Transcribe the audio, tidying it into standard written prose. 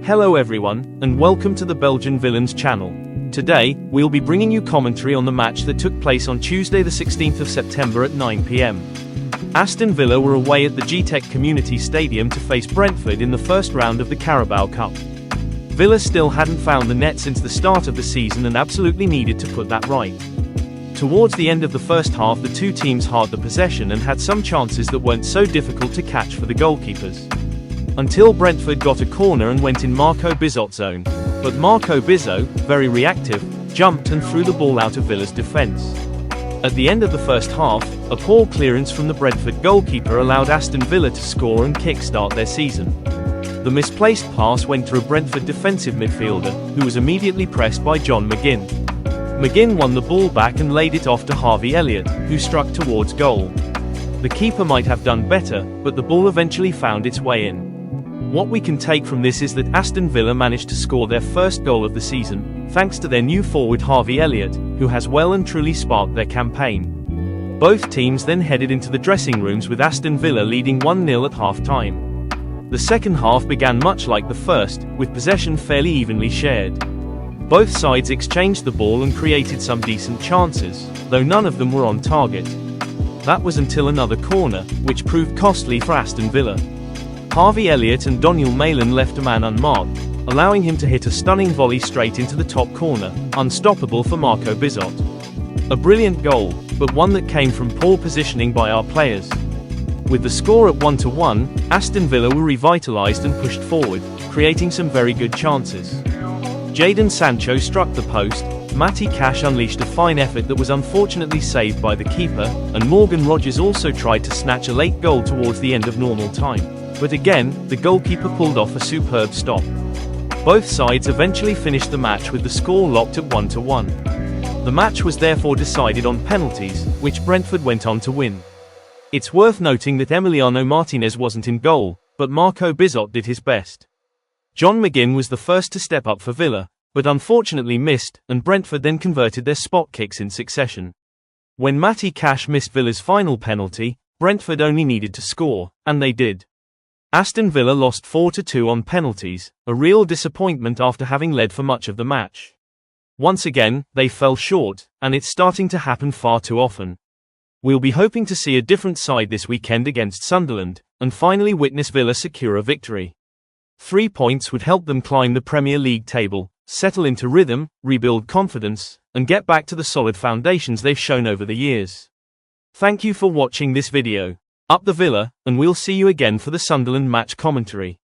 Hello everyone, and welcome to the Belgian Villains channel. Today, we'll be bringing you commentary on the match that took place on Tuesday the 16th of September at 9 p.m. Aston Villa were away at the GTEC Community Stadium to face Brentford in the first round of the Carabao Cup. Villa still hadn't found the net since the start of the season and absolutely needed to put that right. Towards the end of the first half, the two teams had the possession and had some chances that weren't so difficult to catch for the goalkeepers. Until Brentford got a corner and went in Marco Bizot's zone. But Marco Bizot, very reactive, jumped and threw the ball out of Villa's defence. At the end of the first half, a poor clearance from the Brentford goalkeeper allowed Aston Villa to score and kick-start their season. The misplaced pass went to a Brentford defensive midfielder, who was immediately pressed by John McGinn. McGinn won the ball back and laid it off to Harvey Elliott, who struck towards goal. The keeper might have done better, but the ball eventually found its way in. What we can take from this is that Aston Villa managed to score their first goal of the season, thanks to their new forward Harvey Elliott, who has well and truly sparked their campaign. Both teams then headed into the dressing rooms with Aston Villa leading 1-0 at half-time. The second half began much like the first, with possession fairly evenly shared. Both sides exchanged the ball and created some decent chances, though none of them were on target. That was until another corner, which proved costly for Aston Villa. Harvey Elliott and Daniel Malin left a man unmarked, allowing him to hit a stunning volley straight into the top corner, unstoppable for Marco Bizot. A brilliant goal, but one that came from poor positioning by our players. With the score at 1-1, Aston Villa were revitalised and pushed forward, creating some very good chances. Jadon Sancho struck the post, Matty Cash unleashed a fine effort that was unfortunately saved by the keeper, and Morgan Rogers also tried to snatch a late goal towards the end of normal time. But again, the goalkeeper pulled off a superb stop. Both sides eventually finished the match with the score locked at 1-1. The match was therefore decided on penalties, which Brentford went on to win. It's worth noting that Emiliano Martinez wasn't in goal, but Marco Bizot did his best. John McGinn was the first to step up for Villa, but unfortunately missed, and Brentford then converted their spot kicks in succession. When Matty Cash missed Villa's final penalty, Brentford only needed to score, and they did. Aston Villa lost 4-2 on penalties, a real disappointment after having led for much of the match. Once again, they fell short, and it's starting to happen far too often. We'll be hoping to see a different side this weekend against Sunderland, and finally witness Villa secure a victory. 3 points would help them climb the Premier League table, settle into rhythm, rebuild confidence, and get back to the solid foundations they've shown over the years. Thank you for watching this video. Up the Villa, and we'll see you again for the Sunderland match commentary.